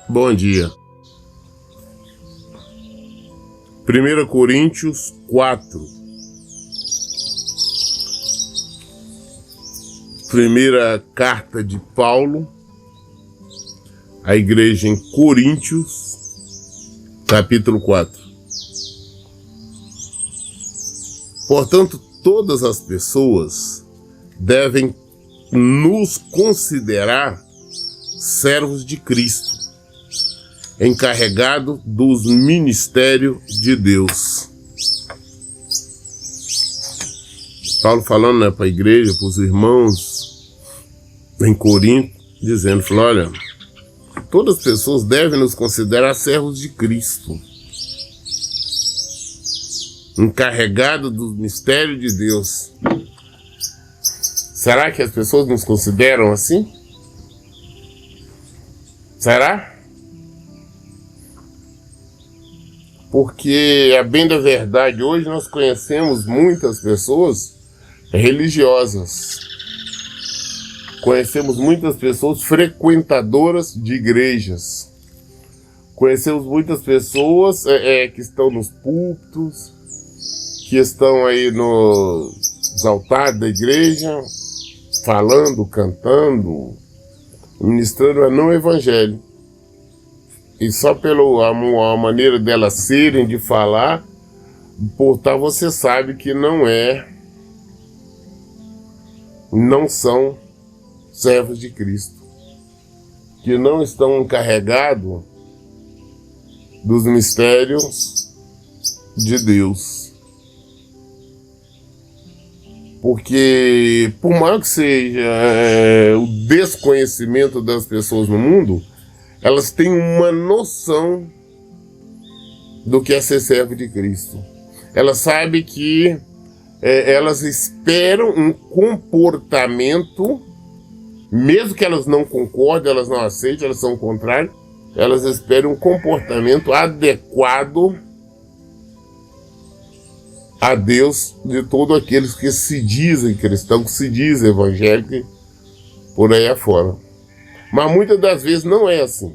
Bom dia. 1 Coríntios 4. Primeira carta de Paulo à igreja em Coríntios, capítulo 4. Portanto, todas as pessoas devem nos considerar servos de Cristo, encarregado dos ministérios de Deus. Paulo falando, para a igreja, para os irmãos em Corinto, dizendo, olha, todas as pessoas devem nos considerar servos de Cristo, encarregado do mistério de Deus. Será que as pessoas nos consideram assim? Será? Porque, a bem da verdade, hoje nós conhecemos muitas pessoas religiosas. Conhecemos muitas pessoas frequentadoras de igrejas. Conhecemos muitas pessoas que estão nos púlpitos, que estão aí nos altares da igreja, falando, cantando, ministrando o não evangelho. E só pela maneira delas serem, de falar, portar, você sabe que não são servos de Cristo, que não estão encarregados dos mistérios de Deus. Porque, por maior que seja o desconhecimento das pessoas no mundo, elas têm uma noção do que é ser servo de Cristo. Elas sabem que elas esperam um comportamento, mesmo que elas não concordem, elas não aceitem, elas são contrárias, elas esperam um comportamento adequado a Deus de todos aqueles que se dizem cristãos, que se dizem evangélicos, por aí afora. Mas muitas das vezes não é assim.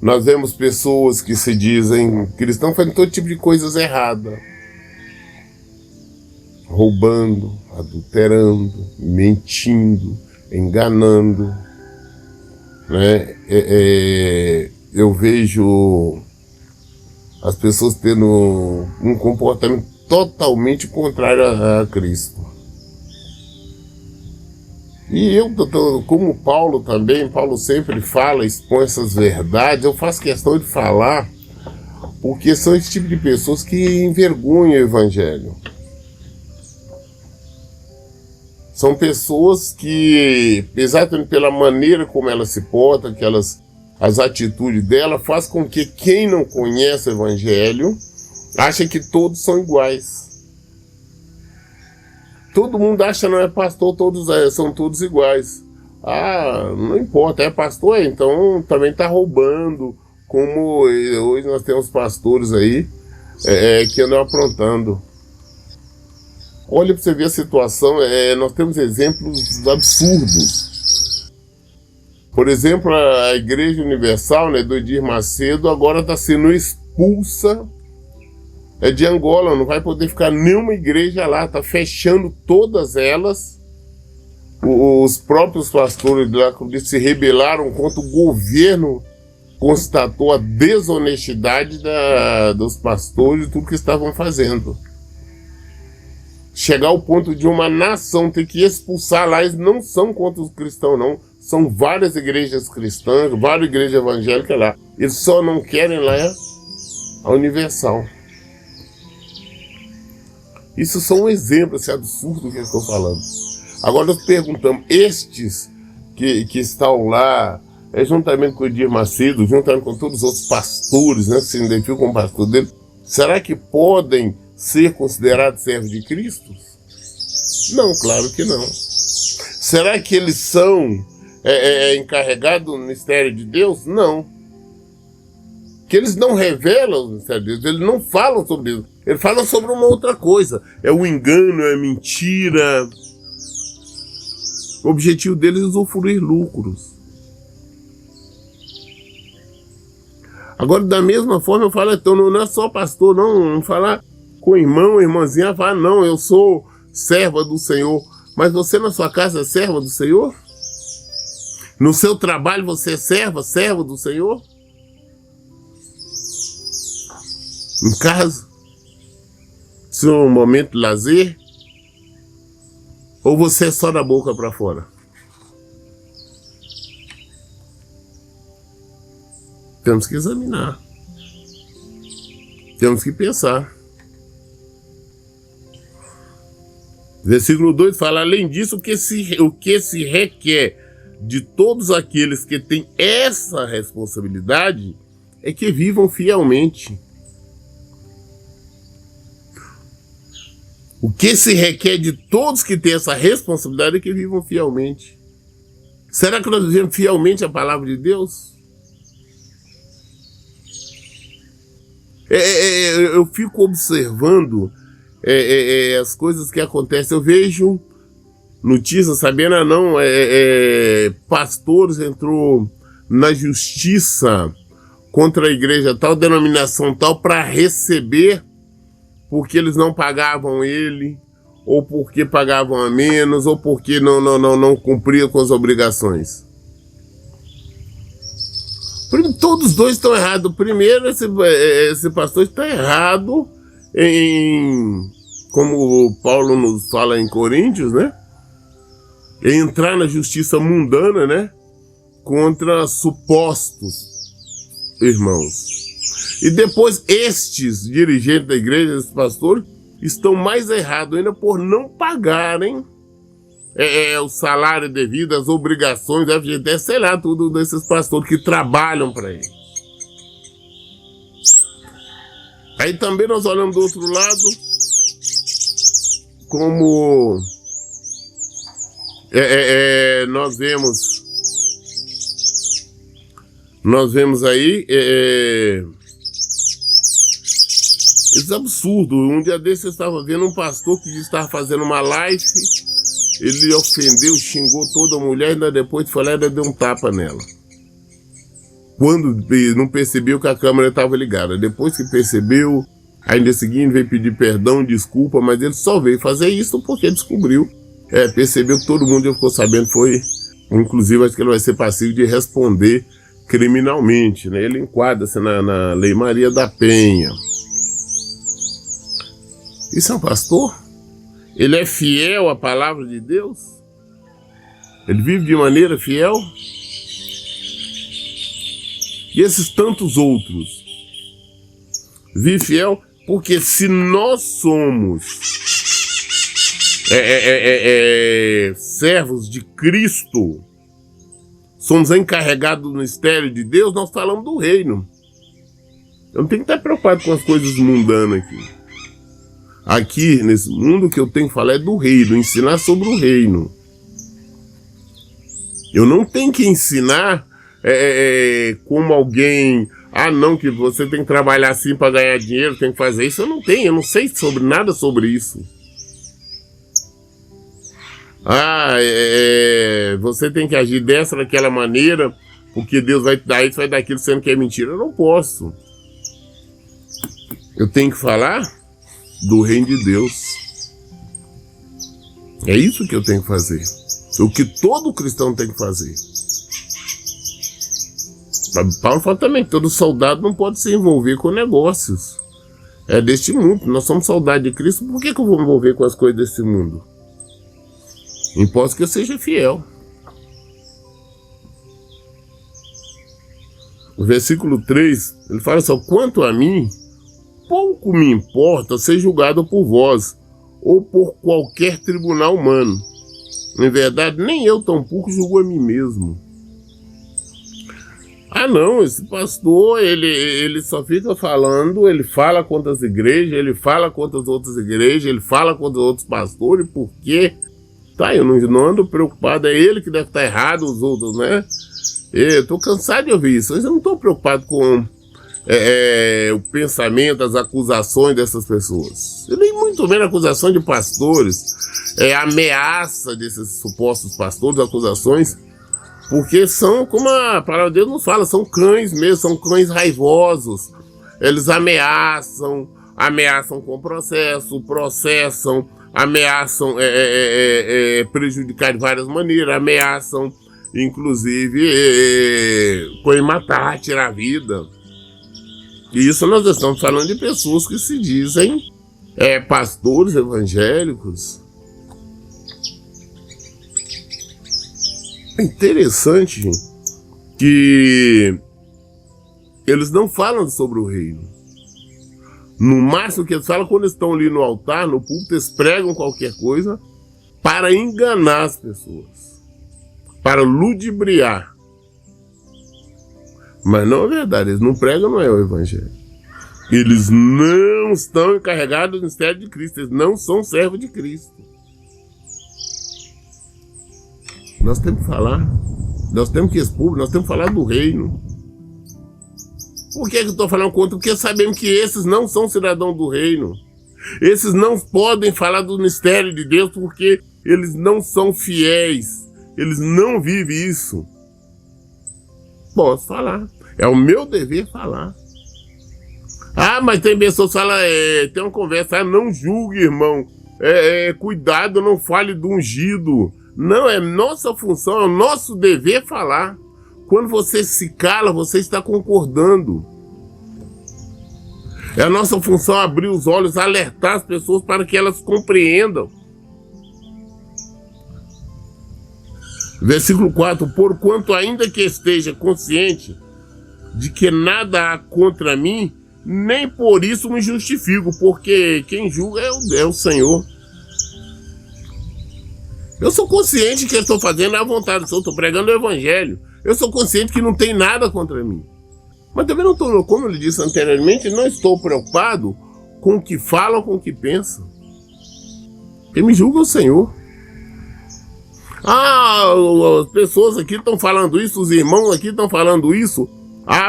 Nós vemos pessoas que se dizem cristãos fazendo todo tipo de coisas erradas. Roubando, adulterando, mentindo, enganando. Né? Eu vejo as pessoas tendo um comportamento totalmente contrário a Cristo. E eu, como Paulo também, Paulo sempre fala, expõe essas verdades, eu faço questão de falar, porque são esse tipo de pessoas que envergonham o evangelho. São pessoas que, exatamente pela maneira como elas se portam, as atitudes dela, faz com que quem não conhece o evangelho ache que todos são iguais. Todo mundo acha, não é pastor, são todos iguais. Ah, não importa, é pastor, então também está roubando, como hoje nós temos pastores aí que andam aprontando. Olha para você ver a situação, nós temos exemplos absurdos. Por exemplo, a Igreja Universal, né, do Edir Macedo, agora está sendo expulsa de Angola, não vai poder ficar nenhuma igreja lá, está fechando todas elas. Os próprios pastores lá se rebelaram contra o governo, constatou a desonestidade dos pastores e tudo que estavam fazendo. Chegar ao ponto de uma nação ter que expulsar lá, eles não são contra os cristãos, não. São várias igrejas cristãs, várias igrejas evangélicas lá. Eles só não querem lá a Universal. Isso são um exemplo, esse absurdo que eu estou falando. Agora nós perguntamos, estes que estão lá, juntamente com o Edir Macedo, juntamente com todos os outros pastores, né, que se identificam como pastor dele, será que podem ser considerados servos de Cristo? Não, claro que não. Será que eles são encarregados do mistério de Deus? Não. que eles não revelam o mistério de Deus, eles não falam sobre isso, eles falam sobre uma outra coisa. É o engano, é a mentira. O objetivo deles é usufruir lucros. Agora, da mesma forma, eu falo, então, não é só pastor, não falar com irmão, irmãzinha, falar, não, eu sou serva do Senhor. Mas você na sua casa é serva do Senhor? No seu trabalho você é servo do Senhor? Em casa? Seu momento de lazer? Ou você é só da boca para fora? Temos que examinar. Temos que pensar. Versículo 2 fala, além disso, o que se requer de todos aqueles que têm essa responsabilidade é que vivam fielmente. O que se requer de todos que têm essa responsabilidade é que vivam fielmente. Será que nós vivemos fielmente a palavra de Deus? Eu fico observando as coisas que acontecem. Eu vejo notícias, sabendo ou não, pastores entrou na justiça contra a igreja tal, denominação tal, para receber porque eles não pagavam ele, ou porque pagavam a menos, ou porque não cumpriam com as obrigações. Todos os dois estão errados. Primeiro, esse pastor está errado como Paulo nos fala em Coríntios, né? Entrar na justiça mundana, né? Contra supostos irmãos. E depois, estes dirigentes da igreja, esses pastores, estão mais errados ainda por não pagarem o salário devido, as obrigações, FGTS, sei lá, tudo desses pastores que trabalham para ele. Aí também nós olhamos do outro lado, como nós vemos aí esse absurdo. Um dia desses eu estava vendo um pastor que estava fazendo uma live, ele ofendeu, xingou toda a mulher, ainda depois foi lá e ainda deu um tapa nela. Quando não percebeu que a câmera estava ligada. Depois que percebeu, ainda seguinte veio pedir perdão, desculpa, mas ele só veio fazer isso porque descobriu. Percebeu que todo mundo já ficou sabendo, inclusive acho que ele vai ser passivo de responder criminalmente, né? Ele enquadra-se na Lei Maria da Penha. Isso é um pastor? Ele é fiel à palavra de Deus? Ele vive de maneira fiel? E esses tantos outros? Vive fiel? Porque se nós somos servos de Cristo, somos encarregados do mistério de Deus, nós falamos do reino. Eu não tenho que estar preocupado com as coisas mundanas aqui. Aqui, nesse mundo, que eu tenho que falar é do reino, ensinar sobre o reino. Eu não tenho que ensinar como alguém, não, que você tem que trabalhar assim para ganhar dinheiro, tem que fazer isso. Eu não sei sobre nada sobre isso. Você tem que agir dessa, daquela maneira, porque Deus vai te dar isso, vai dar aquilo, sendo que é mentira. Eu não posso. Eu tenho que falar do reino de Deus. É isso que eu tenho que fazer. O que todo cristão tem que fazer. Paulo fala também que todo soldado não pode se envolver com negócios. É deste mundo. Nós somos soldados de Cristo. Por que eu vou me envolver com as coisas desse mundo? Importa que eu seja fiel. O versículo 3, ele fala só: quanto a mim, pouco me importa ser julgado por vós, ou por qualquer tribunal humano. Em verdade, nem eu tampouco julgo a mim mesmo. Não, esse pastor, ele só fica falando, ele fala contra as igrejas, ele fala contra as outras igrejas, ele fala contra os outros pastores, porque eu não ando preocupado, é ele que deve estar errado, os outros, né? Eu tô cansado de ouvir isso, mas eu não estou preocupado com o pensamento, as acusações dessas pessoas. E nem muito menos acusação de pastores, ameaça desses supostos pastores, acusações, porque são, como a palavra de Deus nos fala, são cães mesmo, são cães raivosos. Eles ameaçam com processo, processam, ameaçam prejudicar de várias maneiras, ameaçam, inclusive, com matar, tirar a vida. E isso nós estamos falando de pessoas que se dizem pastores evangélicos. É interessante que eles não falam sobre o reino. No máximo que eles falam, quando estão ali no altar, no púlpito, eles pregam qualquer coisa para enganar as pessoas, para ludibriar. Mas não é verdade, eles não pregam, não é o evangelho. Eles não estão encarregados do mistério de Cristo, eles não são servos de Cristo. Nós temos que falar, nós temos que expor, nós temos que falar do reino. Por que eu estou falando contra? Porque sabemos que esses não são cidadãos do reino. Esses não podem falar do mistério de Deus porque eles não são fiéis. Eles não vivem isso. Posso falar. É o meu dever falar. Ah, mas tem pessoas que falam, tem uma conversa, não julgue, irmão. Cuidado, não fale do ungido. Não, é nossa função, é o nosso dever falar. Quando você se cala, você está concordando. É a nossa função abrir os olhos, alertar as pessoas para que elas compreendam. Versículo 4. Porquanto ainda que esteja consciente de que nada há contra mim, nem por isso me justifico, porque quem julga é o Senhor. Eu sou consciente que eu estou fazendo a vontade do Senhor, estou pregando o Evangelho. Eu sou consciente que não tem nada contra mim. Mas também não estou, como eu lhe disse anteriormente, não estou preocupado com o que fala ou com o que pensa. Quem me julga é o Senhor. As pessoas aqui estão falando isso, os irmãos aqui estão falando isso.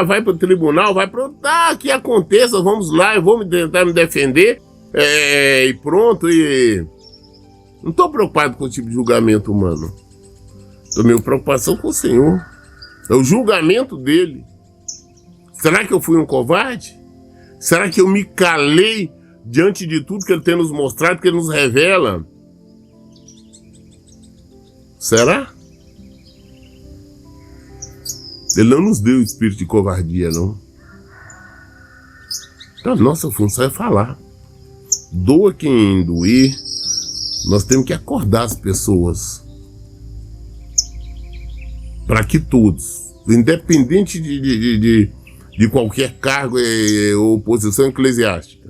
Vai para o tribunal, vai para... que aconteça, vamos lá, eu vou tentar me defender. E pronto, não estou preocupado com o tipo de julgamento humano. Estou meio preocupação com o Senhor. É o julgamento dele. Será que eu fui um covarde? Será que eu me calei diante de tudo que ele tem nos mostrado, que ele nos revela? Será? Ele não nos deu espírito de covardia, não. Então a nossa função é falar. Doa quem doer. Nós temos que acordar as pessoas. Para que todos, independente de qualquer cargo ou posição eclesiástica,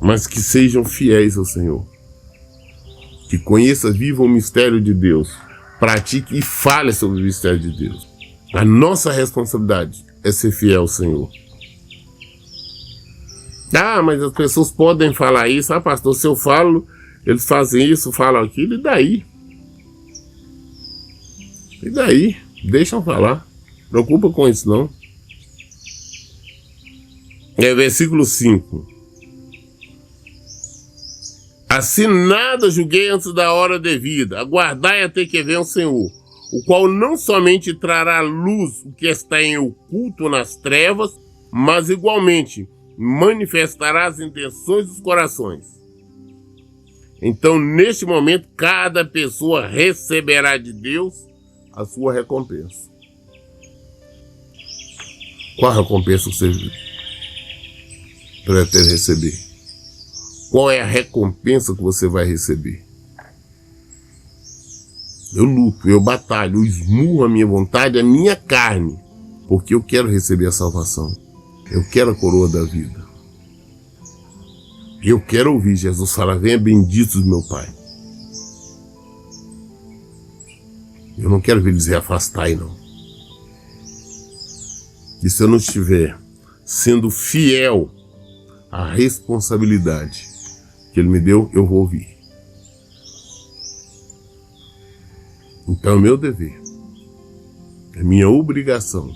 mas que sejam fiéis ao Senhor. Que conheça, viva o mistério de Deus. Pratique e fale sobre o mistério de Deus. A nossa responsabilidade é ser fiel ao Senhor. Mas as pessoas podem falar isso. Pastor, se eu falo, eles fazem isso, falam aquilo, e daí? E daí? Deixam falar. Preocupa com isso, não. Versículo 5. Assim nada julguei antes da hora devida. Aguardai até que venha o Senhor, o qual não somente trará à luz o que está em oculto nas trevas, mas igualmente manifestará as intenções dos corações. Então, neste momento, cada pessoa receberá de Deus a sua recompensa. Qual a recompensa que você pretende receber? Qual é a recompensa que você vai receber? Eu luto, eu batalho, eu esmurro a minha vontade, a minha carne, porque eu quero receber a salvação. Eu quero a coroa da vida. Eu quero ouvir Jesus falar, venha bendito do meu Pai. Eu não quero ver ele dizer, afastai, não. E se eu não estiver sendo fiel à responsabilidade que ele me deu, eu vou ouvir. Então é meu dever, é minha obrigação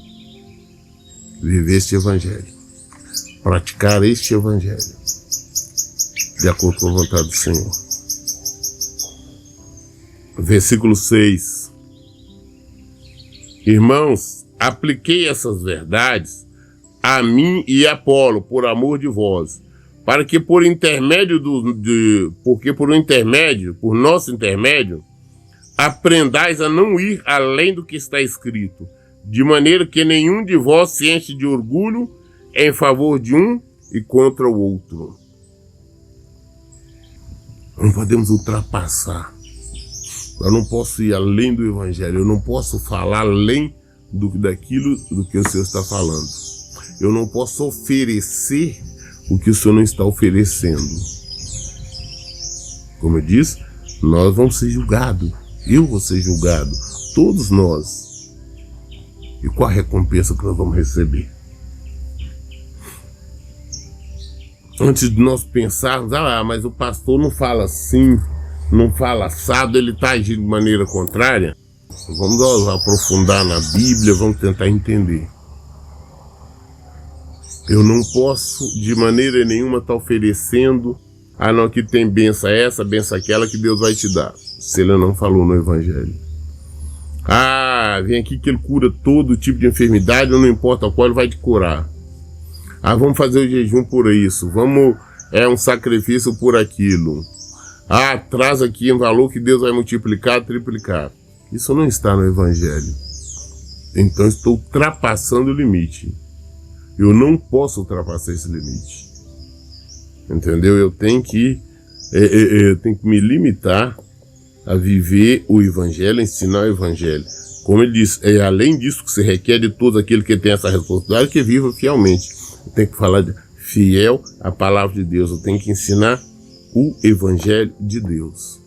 viver este evangelho, praticar este evangelho, de acordo com a vontade do Senhor. Versículo 6. Irmãos, apliquei essas verdades a mim e a Apolo, por amor de vós, para que por nosso intermédio, aprendais a não ir além do que está escrito, de maneira que nenhum de vós se enche de orgulho em favor de um e contra o outro. Não podemos ultrapassar. Eu não posso ir além do evangelho, eu não posso falar além daquilo do que o Senhor está falando. Eu não posso oferecer o que o Senhor não está oferecendo. Como eu disse, nós vamos ser julgados. Eu vou ser julgado. Todos nós. E qual a recompensa que nós vamos receber? Antes de nós pensarmos, mas o pastor não fala assim, não fala assado, ele está agindo de maneira contrária. Vamos aprofundar na Bíblia, vamos tentar entender. Eu não posso de maneira nenhuma estar oferecendo, não, que tem benção essa, benção aquela que Deus vai te dar, se ele não falou no evangelho. Vem aqui que ele cura todo tipo de enfermidade, não importa qual, ele vai te curar. Vamos fazer o jejum por isso, um sacrifício por aquilo. Traz aqui um valor que Deus vai multiplicar, triplicar. Isso não está no evangelho. Então estou ultrapassando o limite. Eu não posso ultrapassar esse limite. Entendeu? Eu tenho que me limitar a viver o evangelho, a ensinar o evangelho. Como ele diz, além disso que se requer de todo aquele que tem essa responsabilidade, que viva fielmente. Eu tenho que falar fiel à palavra de Deus. Eu tenho que ensinar o evangelho de Deus.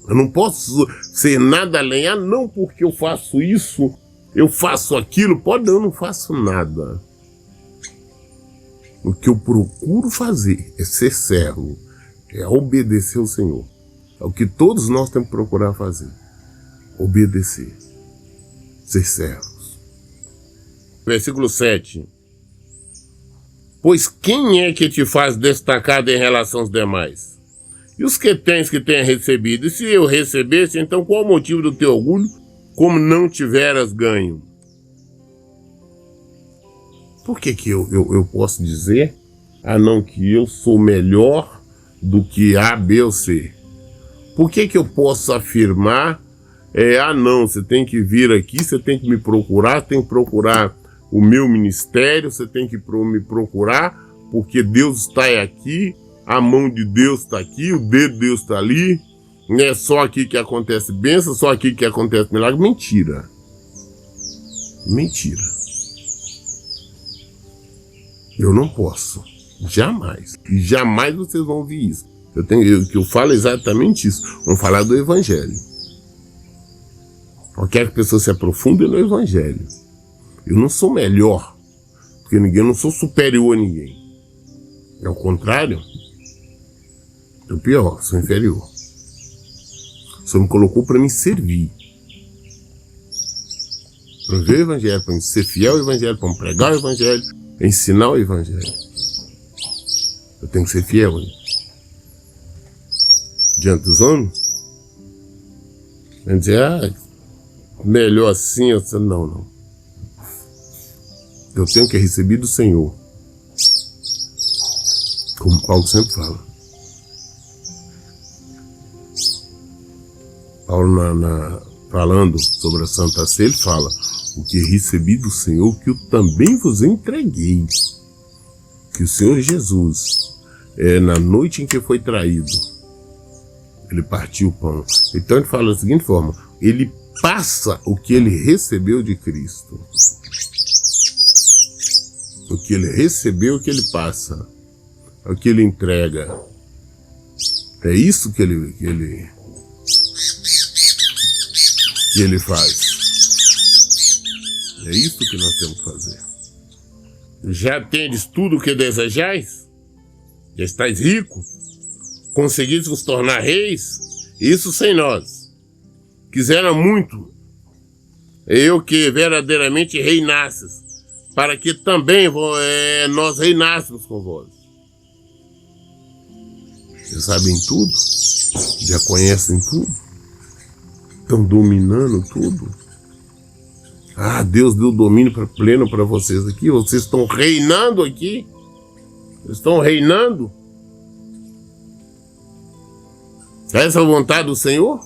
Eu não posso ser nada além. Não, porque eu faço isso, eu faço aquilo. Eu não faço nada. O que eu procuro fazer é ser servo, é obedecer ao Senhor. É o que todos nós temos que procurar fazer. Obedecer. Ser servos. Versículo 7. Pois quem é que te faz destacado em relação aos demais? E os que tens que tenha recebido? E se eu recebesse, então qual o motivo do teu orgulho, como não tiveras ganho? Por que eu posso dizer, não, que eu sou melhor do que A, B ou C? Por que eu posso afirmar, não, você tem que vir aqui, você tem que me procurar, tem que procurar o meu ministério, você tem que me procurar, porque Deus está aqui, a mão de Deus está aqui, o dedo de Deus está ali, não é só aqui que acontece bênção, só aqui que acontece milagre. Mentira. Mentira. Eu não posso. Jamais. E jamais vocês vão ouvir isso. Eu falo exatamente isso. Vamos falar do evangelho. Eu quero que a pessoa se aprofunde no evangelho. Eu não sou melhor porque ninguém, eu não sou superior a ninguém. É o contrário. Eu pior, sou inferior. O Senhor me colocou para me servir. Para ver o evangelho, para ser fiel ao evangelho, para pregar o evangelho, ensinar o evangelho. Eu tenho que ser fiel diante dos homens. Vão dizer, melhor assim, não. Eu tenho que receber do Senhor. Como Paulo sempre fala. Paulo, falando sobre a Santa Ceia, ele fala: o que recebi do Senhor, que eu também vos entreguei. Que o Senhor Jesus, na noite em que foi traído, ele partiu o pão. Então ele fala da seguinte forma: ele passa o que ele recebeu de Cristo. O que ele recebeu, o que ele passa, é o que ele entrega. É isso que ele faz. É isso que nós temos que fazer. Já tendes tudo o que desejais? Já estáis rico? Conseguis vos tornar reis? Isso sem nós. Quisera muito eu que verdadeiramente reinasses, para que também nós reinássemos com vós. Vocês sabem tudo? Já conhecem tudo? Estão dominando tudo? Ah, Deus deu domínio pleno para vocês aqui. Vocês estão reinando aqui. Vocês estão reinando. Essa é a vontade do Senhor?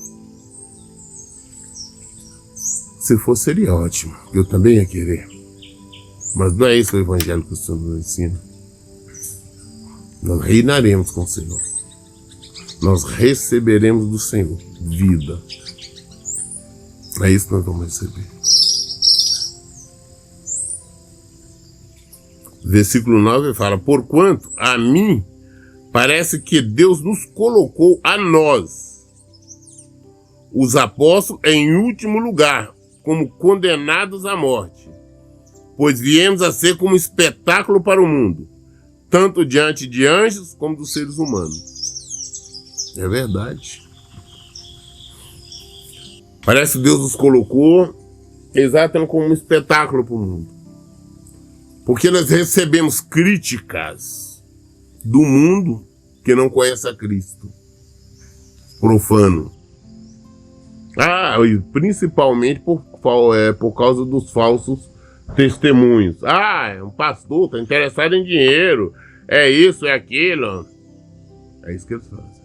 Se fosse, seria ótimo. Eu também ia querer. Mas não é isso o evangelho que o Senhor nos ensina. Nós reinaremos com o Senhor. Nós receberemos do Senhor vida. É isso que nós vamos receber. Versículo 9 fala: porquanto a mim parece que Deus nos colocou a nós, os apóstolos, em último lugar, como condenados à morte, pois viemos a ser como espetáculo para o mundo, tanto diante de anjos como dos seres humanos. É verdade. Parece que Deus nos colocou exatamente como um espetáculo para o mundo. Porque nós recebemos críticas do mundo que não conhece a Cristo. Profano. E principalmente por causa dos falsos testemunhos. É um pastor, está interessado em dinheiro. É isso, é aquilo. É isso que eles fazem.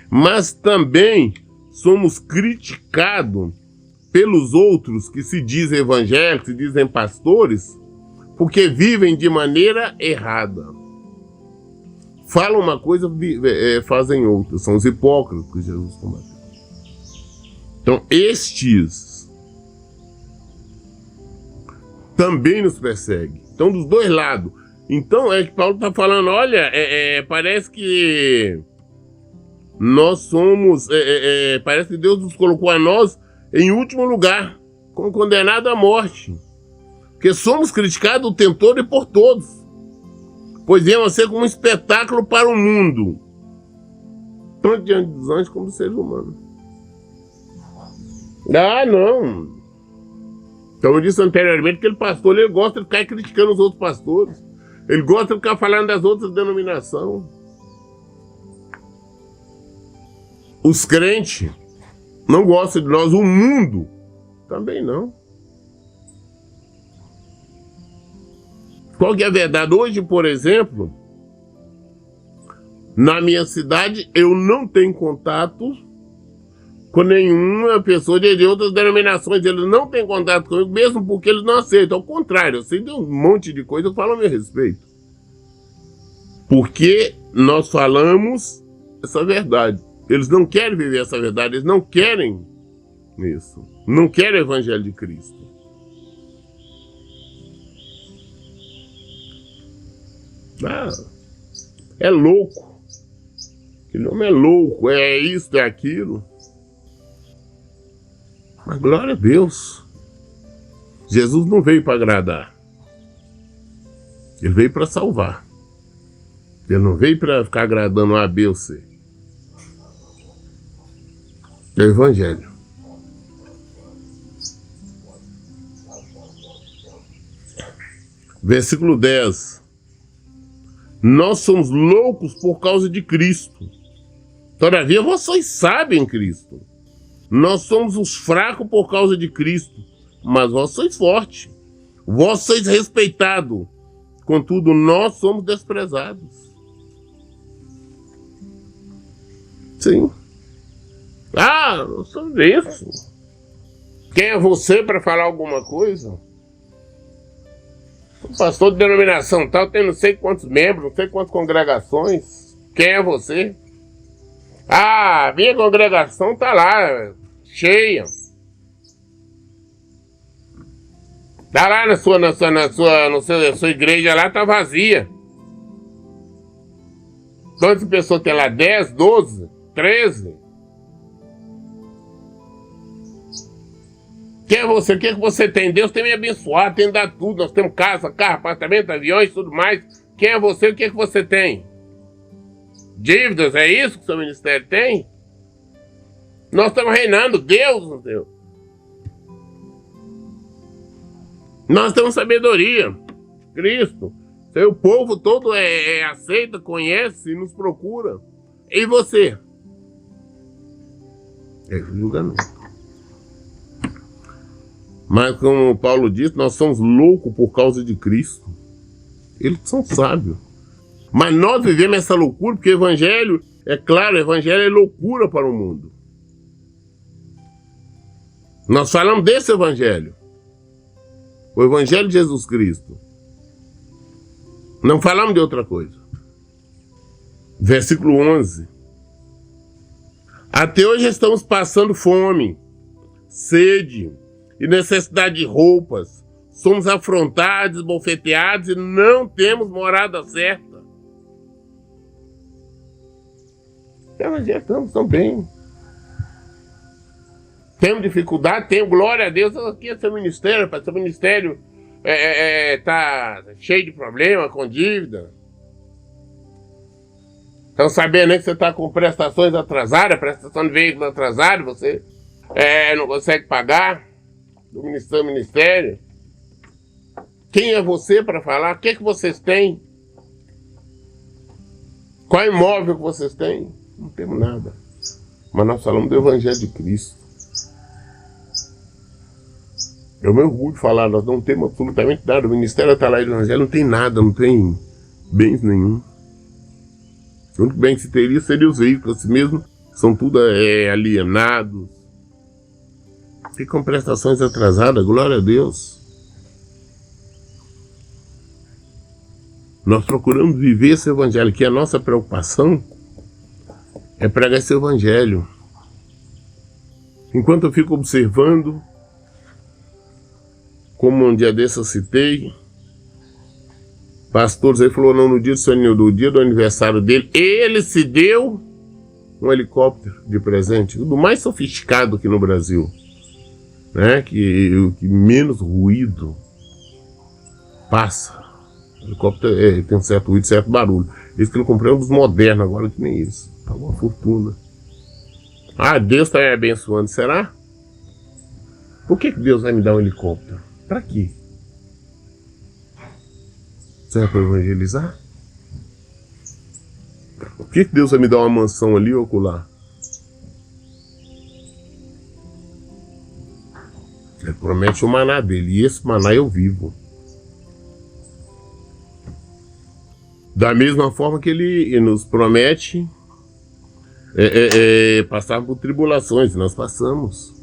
Mas também somos criticados pelos outros que se dizem evangélicos, se dizem pastores, porque vivem de maneira errada. Falam uma coisa, fazem outra. São os hipócritas que Jesus combateu. Então, estes também nos perseguem. Então, dos dois lados. Então, é que Paulo está falando, olha, parece que nós somos, parece que Deus nos colocou a nós em último lugar, como condenado à morte. Porque somos criticados o tempo todo e por todos. Pois viemos ser como um espetáculo para o mundo. Tanto diante dos anjos como dos seres humanos. Não. Então eu disse anteriormente que aquele pastor, ele gosta de ficar criticando os outros pastores. Ele gosta de ficar falando das outras denominações. Os crentes não gostam de nós. O mundo também não. Qual que é a verdade? Hoje, por exemplo, na minha cidade, eu não tenho contato com nenhuma pessoa de outras denominações. Eles não têm contato comigo, mesmo porque eles não aceitam. Ao contrário, eu sei de um monte de coisa que falam a meu respeito. Porque nós falamos essa verdade. Eles não querem viver essa verdade, eles não querem isso. Não querem o evangelho de Cristo. É louco. Aquele homem é louco, é isso, é aquilo. Mas glória a Deus. Jesus não veio para agradar. Ele veio para salvar. Ele não veio para ficar agradando A, B ou C. É o evangelho. Versículo 10. Nós somos loucos por causa de Cristo. Todavia, vocês sabem Cristo. Nós somos os fracos por causa de Cristo, mas vós sois fortes. Vós sois respeitados. Contudo, nós somos desprezados. Sim. Nós somos isso. Quem é você para falar alguma coisa? O pastor de denominação tal tem não sei quantos membros, não sei quantas congregações. Quem é você? Minha congregação tá lá, cheia. Tá lá na sua igreja lá, tá vazia. Quantas pessoas tem lá? 10, 12, 13? Quem é você? O que você tem? Deus tem me abençoado, tem me dado tudo. Nós temos casa, carro, apartamento, aviões, tudo mais. Quem é você? O que você tem? Dívidas, é isso que o seu ministério tem? Nós estamos reinando, Deus, meu Deus. Nós temos sabedoria. Cristo. O povo todo aceita, conhece e nos procura. E você? É julgamento. Mas como Paulo disse, nós somos loucos por causa de Cristo. Eles são sábios. Mas nós vivemos essa loucura porque o evangelho, é claro, o evangelho é loucura para o mundo. Nós falamos desse evangelho. O evangelho de Jesus Cristo. Não falamos de outra coisa. Versículo 11. Até hoje estamos passando fome, sede e necessidade de roupas. Somos afrontados, bofeteados e não temos morada certa. Estamos bem. Temos dificuldade, temos, glória a Deus. Aqui é seu ministério, para seu ministério tá cheio de problema, com dívida. Estão sabendo que você está com prestações atrasadas, prestação de veículo atrasado, você não consegue pagar do ministério. Quem é você para falar? O que vocês têm? Qual imóvel que vocês têm? Não temos nada. Mas nós falamos do Evangelho de Cristo. É o meu orgulho de falar, nós não temos absolutamente nada. O ministério está lá do Evangelho, não tem nada, não tem bens nenhum. O único bem que se teria seria os veículos, assim mesmo, são tudo alienados. E com prestações atrasadas, glória a Deus. Nós procuramos viver esse evangelho, que a nossa preocupação é pregar esse evangelho. Enquanto eu fico observando, como um dia desse eu citei, pastores aí falou, não, no dia do aniversário dele, ele se deu um helicóptero de presente, do mais sofisticado aqui no Brasil, né? Que menos ruído passa. O helicóptero tem um certo ruído, certo barulho. Esse que eu comprei é um dos modernos agora, que nem isso. Tá uma fortuna. Ah, Deus está me abençoando, será? Por que Deus vai me dar um helicóptero? Para quê? Será para evangelizar? Por que Deus vai me dar uma mansão ali ou acolá? Ele promete o maná dele, e esse maná eu vivo. Da mesma forma que ele nos promete passar por tribulações, nós passamos.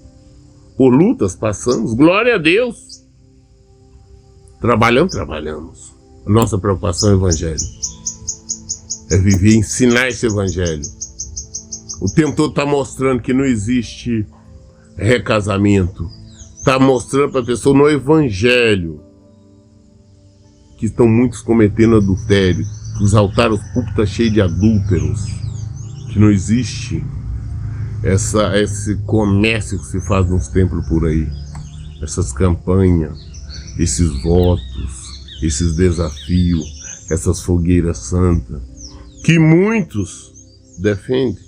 Por lutas, passamos. Glória a Deus. Trabalhamos. A nossa preocupação é o evangelho. É viver, ensinar esse evangelho. O tempo todo está mostrando que não existe recasamento. Está mostrando para a pessoa no evangelho que estão muitos cometendo adultério. Os altares públicos estão cheios de adúlteros. Que não existe esse comércio que se faz nos templos por aí. Essas campanhas, esses votos, esses desafios, essas fogueiras santas, que muitos defendem.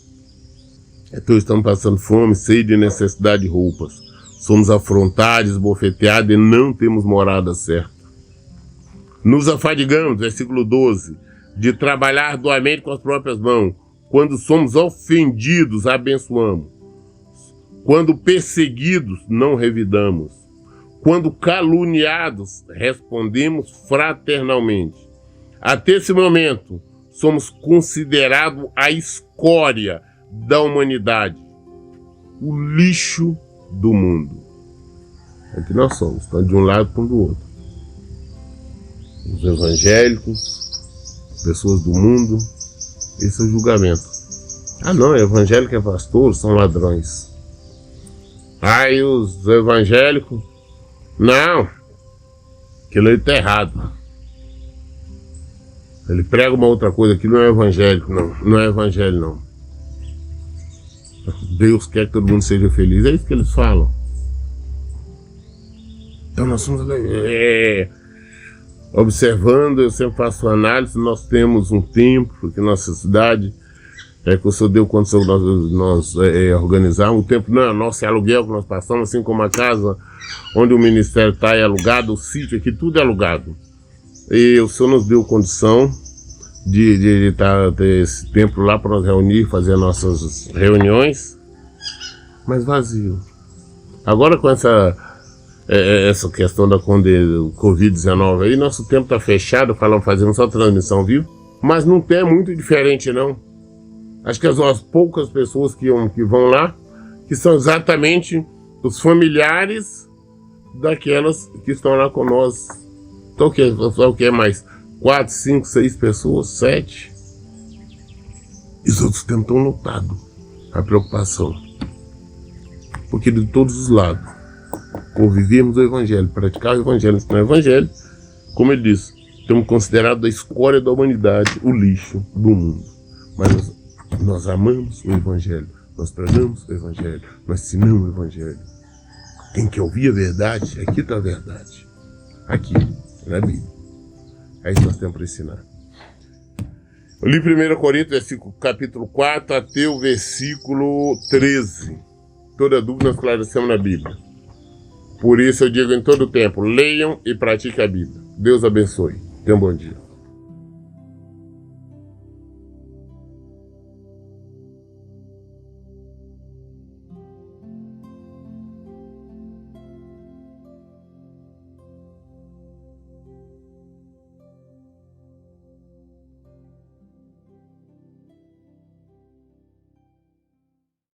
Então estamos passando fome, sede e necessidade de roupas. Somos afrontados, esbofeteados e não temos morada certa. Nos afadigamos, versículo 12, de trabalhar arduamente com as próprias mãos. Quando somos ofendidos, abençoamos. Quando perseguidos, não revidamos. Quando caluniados, respondemos fraternalmente. Até esse momento, somos considerados a escória da humanidade, o lixo do mundo. É que nós somos, tá? De um lado para o outro. Os evangélicos, pessoas do mundo, esse é o julgamento. Ah não, evangélico é pastor, são ladrões. Aí os evangélicos, não, aquilo ali está errado. Ele prega uma outra coisa, aquilo não é evangélico, não é evangelho não. Deus quer que todo mundo seja feliz, é isso que eles falam. Então nós somos observando, eu sempre faço análise, nós temos um templo que nossa cidade, que o Senhor deu condição nós organizarmos. O templo não é nosso, é aluguel que nós passamos, assim como a casa onde o ministério está é alugado, o sítio aqui, tudo é alugado. E o Senhor nos deu condição de ter esse tempo lá para nós reunir, fazer nossas reuniões, mas vazio. Agora com essa questão da Covid-19 aí, nosso tempo está fechado, fazendo só transmissão viva, mas não tem muito diferente não. Acho que as poucas pessoas que vão lá, que são exatamente os familiares daquelas que estão lá com nós. Então o que é mais? 4, 5, 6 pessoas, 7. E os outros tempos estão lotados. A preocupação. Porque de todos os lados, convivermos o Evangelho, praticar o Evangelho, ensinar o Evangelho, como ele disse, temos considerado a escória da humanidade, o lixo do mundo. Mas nós amamos o Evangelho, nós pregamos o Evangelho, nós ensinamos o Evangelho. Quem quer ouvir a verdade, aqui está a verdade. Aqui, na Bíblia. É isso que nós temos para ensinar. Eu li 1 Coríntios, capítulo 4, até o versículo 13. Toda dúvida nós esclarecemos na Bíblia. Por isso eu digo em todo tempo, leiam e pratiquem a Bíblia. Deus abençoe. Tenha um bom dia.